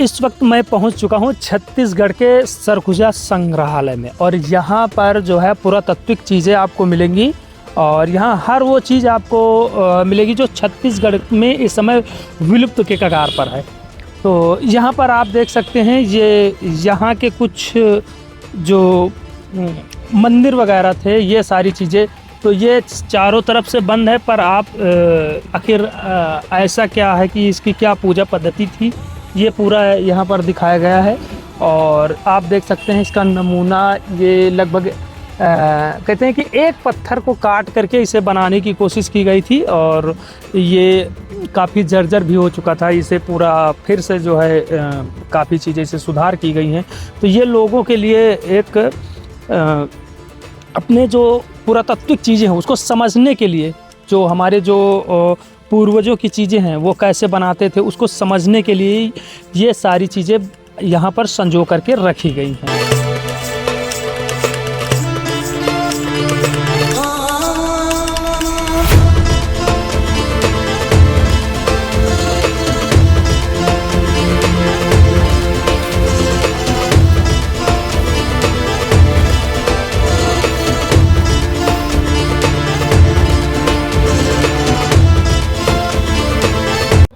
इस वक्त मैं पहुंच चुका हूं छत्तीसगढ़ के सरगुजा संग्रहालय में और यहाँ पर जो है पुरातात्विक चीज़ें आपको मिलेंगी और यहाँ हर वो चीज़ आपको मिलेगी जो छत्तीसगढ़ में इस समय विलुप्त के कगार पर है। तो यहाँ पर आप देख सकते हैं ये यहाँ के कुछ जो मंदिर वगैरह थे, ये सारी चीज़ें, तो ये चारों तरफ से बंद है, पर आप आखिर ऐसा क्या है कि इसकी क्या पूजा पद्धति थी, ये पूरा यहाँ पर दिखाया गया है। और आप देख सकते हैं इसका नमूना, ये लगभग कहते हैं कि एक पत्थर को काट करके इसे बनाने की कोशिश की गई थी और ये काफ़ी जर्जर भी हो चुका था। इसे पूरा फिर से जो है काफ़ी चीज़ें इसे सुधार की गई हैं। तो ये लोगों के लिए एक अपने जो पुरातात्विक चीज़ें हैं उसको समझने के लिए, जो हमारे जो पूर्वजों की चीज़ें हैं वो कैसे बनाते थे उसको समझने के लिए ये सारी चीज़ें यहाँ पर संजो करके रखी गई हैं।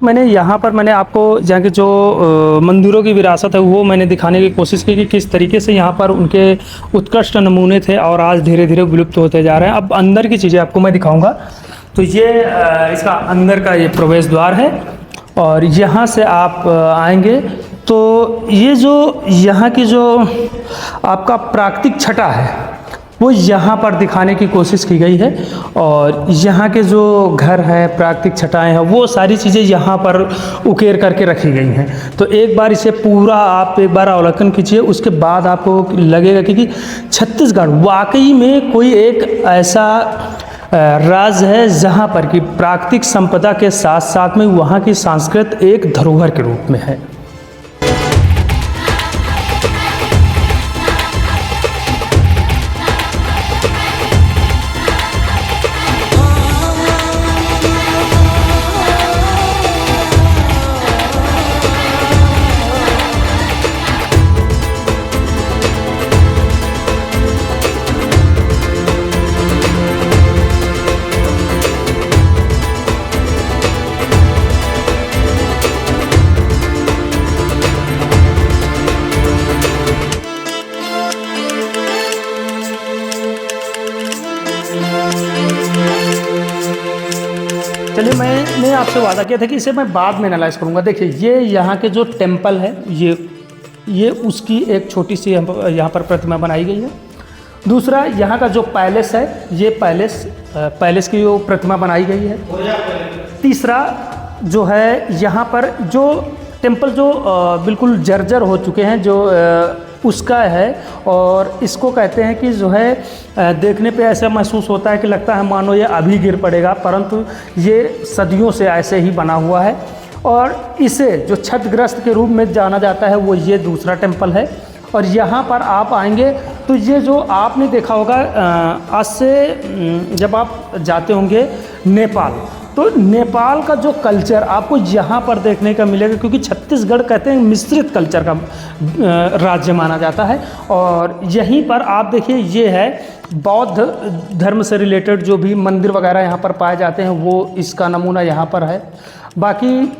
मैंने यहाँ पर आपको जहाँ के जो मंदिरों की विरासत है वो मैंने दिखाने की कोशिश की कि किस तरीके से यहाँ पर उनके उत्कृष्ट नमूने थे और आज धीरे धीरे विलुप्त होते जा रहे हैं। अब अंदर की चीज़ें आपको मैं दिखाऊंगा। तो ये इसका अंदर का ये प्रवेश द्वार है और यहाँ से आप आएंगे तो ये जो यहाँ की जो आपका प्राकृतिक छटा है वो यहाँ पर दिखाने की कोशिश की गई है और यहाँ के जो घर हैं, प्राकृतिक छटाएं हैं, वो सारी चीज़ें यहाँ पर उकेर करके रखी गई हैं। तो एक बार इसे पूरा आप एक बार अवलोकन कीजिए, उसके बाद आपको लगेगा कि छत्तीसगढ़ वाकई में कोई एक ऐसा राज्य है जहाँ पर कि प्राकृतिक संपदा के साथ साथ में वहाँ की संस्कृति एक धरोहर के रूप में है। चलिए, मैंने आपसे वादा किया था कि इसे मैं बाद में एनालाइज करूंगा। देखिए, ये यहाँ के जो टेम्पल है ये उसकी एक छोटी सी यहाँ पर प्रतिमा बनाई गई है। दूसरा, यहाँ का जो पैलेस है, ये पैलेस की जो प्रतिमा बनाई गई है। तीसरा जो है, यहाँ पर जो टेम्पल जो बिल्कुल जर्जर हो चुके हैं जो उसका है और इसको कहते हैं कि जो है देखने पे ऐसा महसूस होता है कि लगता है मानो ये अभी गिर पड़ेगा, परंतु ये सदियों से ऐसे ही बना हुआ है। और इसे जो क्षतिग्रस्त के रूप में जाना जाता है वो ये दूसरा टेम्पल है। और यहाँ पर आप आएंगे तो ये जो आपने देखा होगा आज से जब आप जाते होंगे नेपाल, तो नेपाल का जो कल्चर आपको यहाँ पर देखने का मिलेगा, क्योंकि छत्तीसगढ़ कहते हैं मिश्रित कल्चर का राज्य माना जाता है। और यहीं पर आप देखिए, ये है बौद्ध धर्म से रिलेटेड जो भी मंदिर वगैरह यहाँ पर पाए जाते हैं वो इसका नमूना यहाँ पर है। बाकी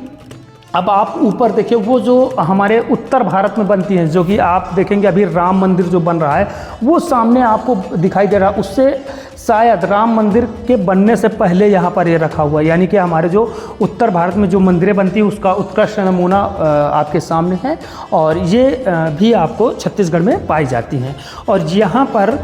अब आप ऊपर देखिए, वो जो हमारे उत्तर भारत में बनती हैं, जो कि आप देखेंगे अभी राम मंदिर जो बन रहा है वो सामने आपको दिखाई दे रहा है, उससे शायद राम मंदिर के बनने से पहले यहाँ पर ये रखा हुआ है। यानी कि हमारे जो उत्तर भारत में जो मंदिरें बनती हैं उसका उत्कृष्ट नमूना आपके सामने है और ये भी आपको छत्तीसगढ़ में पाई जाती हैं। और यहाँ पर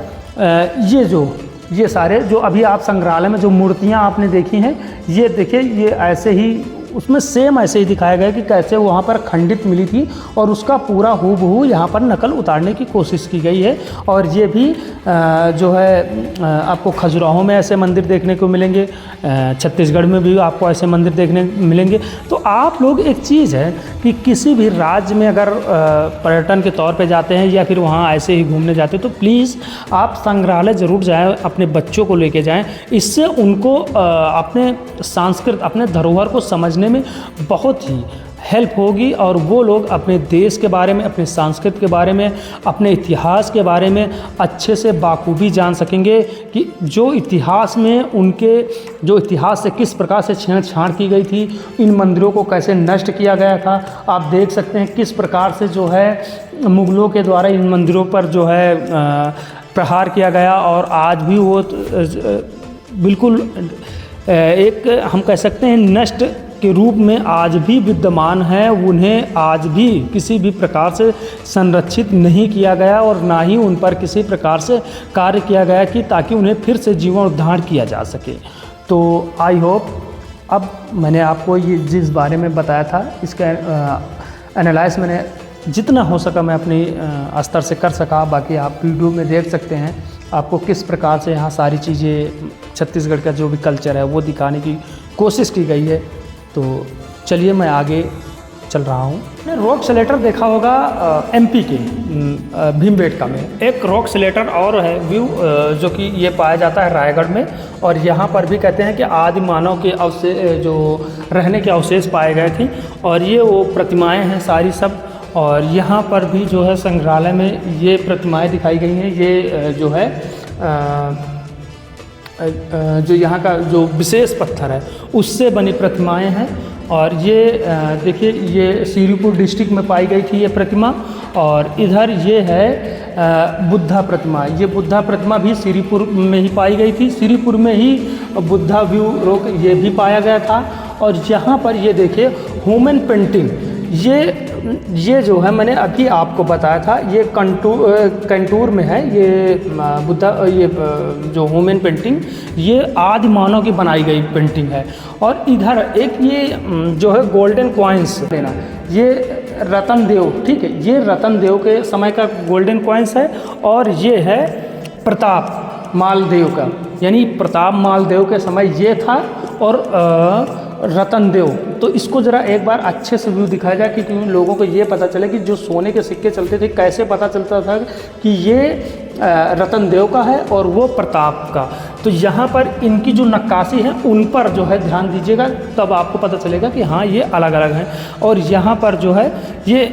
ये सारे जो अभी आप संग्रहालय में जो मूर्तियाँ आपने देखी हैं, ये देखिए, ये ऐसे ही उसमें सेम ऐसे ही दिखाया गया कि कैसे वहाँ पर खंडित मिली थी और उसका पूरा हूबहू यहाँ पर नकल उतारने की कोशिश की गई है। और ये भी जो है आपको खजुराहो में ऐसे मंदिर देखने को मिलेंगे, छत्तीसगढ़ में भी आपको ऐसे मंदिर देखने मिलेंगे। तो आप लोग, एक चीज़ है कि किसी भी राज्य में अगर पर्यटन के तौर पे जाते हैं या फिर वहाँ ऐसे ही घूमने जाते हैं तो प्लीज़ आप संग्रहालय ज़रूर जाएँ, अपने बच्चों को लेके जाएँ। इससे उनको अपने संस्कृति, अपने धरोहर को समझने में बहुत ही हेल्प होगी और वो लोग अपने देश के बारे में, अपने संस्कृति के बारे में, अपने इतिहास के बारे में अच्छे से बाखूबी जान सकेंगे कि जो इतिहास में उनके जो इतिहास से किस प्रकार से छेड़छाड़ की गई थी, इन मंदिरों को कैसे नष्ट किया गया था। आप देख सकते हैं किस प्रकार से जो है मुग़लों के द्वारा इन मंदिरों पर जो है प्रहार किया गया और आज भी वो बिल्कुल एक हम कह सकते हैं नष्ट के रूप में आज भी विद्यमान है। उन्हें आज भी किसी भी प्रकार से संरक्षित नहीं किया गया और ना ही उन पर किसी प्रकार से कार्य किया गया कि ताकि उन्हें फिर से जीर्णोद्धार किया जा सके। तो आई होप अब मैंने आपको ये जिस बारे में बताया था इसका एनालाइज मैंने जितना हो सका मैं अपनी स्तर से कर सका। बाकी आप वीडियो में देख सकते हैं आपको किस प्रकार से यहाँ सारी चीज़ें छत्तीसगढ़ का जो भी कल्चर है वो दिखाने की कोशिश की गई है। तो चलिए मैं आगे चल रहा हूँ। मैंने रॉक स्लेटर देखा होगा एमपी के भीमबेटका में। एक रॉक स्लेटर और है व्यू जो कि ये पाया जाता है रायगढ़ में और यहाँ पर भी कहते हैं कि आदि मानव के अवशेष जो रहने के अवशेष पाए गए थे और ये वो प्रतिमाएँ हैं सारी सब। और यहाँ पर भी जो है संग्रहालय में ये प्रतिमाएँ दिखाई गई हैं। ये जो है जो यहाँ का जो विशेष पत्थर है उससे बनी प्रतिमाएँ हैं। और ये देखिए ये श्रीपुर डिस्ट्रिक्ट में पाई गई थी ये प्रतिमा। और इधर ये है बुद्धा प्रतिमा। ये बुद्धा प्रतिमा भी श्रीपुर में ही पाई गई थी। श्रीपुर में ही बुद्धा व्यू रोक ये भी पाया गया था। और यहाँ पर ये देखिए ह्यूमन पेंटिंग, ये जो है मैंने अभी आपको बताया था ये कंटूर में है। ये बुद्धा ये जो ह्यूमन पेंटिंग ये आदि मानव की बनाई गई पेंटिंग है। और इधर एक ये जो है गोल्डन कॉइन्स देना, ये रतन देव, ठीक है, ये रतन देव के समय का गोल्डन कॉइन्स है। और ये है प्रताप मालदेव का, यानी प्रताप मालदेव के समय ये था। और रतन देव, तो इसको ज़रा एक बार अच्छे से व्यू दिखाया जाए कि लोगों को ये पता चले कि जो सोने के सिक्के चलते थे कैसे पता चलता था कि ये रतन देव का है और वो प्रताप का। तो यहाँ पर इनकी जो नक्काशी है उन पर जो है ध्यान दीजिएगा, तब आपको पता चलेगा कि हाँ ये अलग अलग हैं। और यहाँ पर जो है ये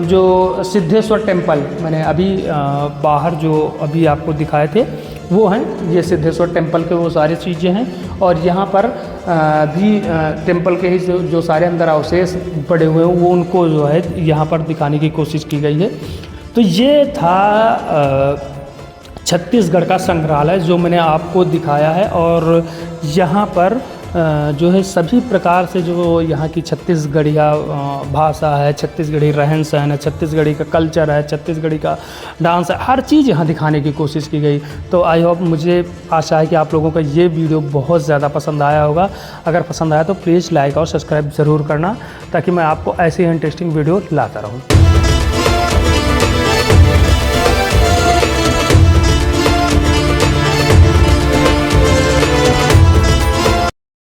जो सिद्धेश्वर टेम्पल मैंने अभी बाहर जो अभी आपको दिखाए थे वो हैं, ये सिद्धेश्वर टेम्पल के वो सारी चीज़ें हैं। और यहाँ पर भी टेम्पल के ही जो सारे अंदर अवशेष पड़े हुए हैं वो उनको जो है यहाँ पर दिखाने की कोशिश की गई है। तो ये था छत्तीसगढ़ का संग्रहालय जो मैंने आपको दिखाया है। और यहाँ पर जो है सभी प्रकार से जो यहाँ की छत्तीसगढ़िया भाषा है, छत्तीसगढ़ी रहन सहन है, छत्तीसगढ़ी का कल्चर है, छत्तीसगढ़ी का डांस है, हर चीज़ यहाँ दिखाने की कोशिश की गई। तो आई होप, मुझे आशा है कि आप लोगों का ये वीडियो बहुत ज़्यादा पसंद आया होगा। अगर पसंद आया तो प्लीज़ लाइक और सब्सक्राइब ज़रूर करना ताकि मैं आपको ऐसी इंटरेस्टिंग वीडियो लाता रहूँ।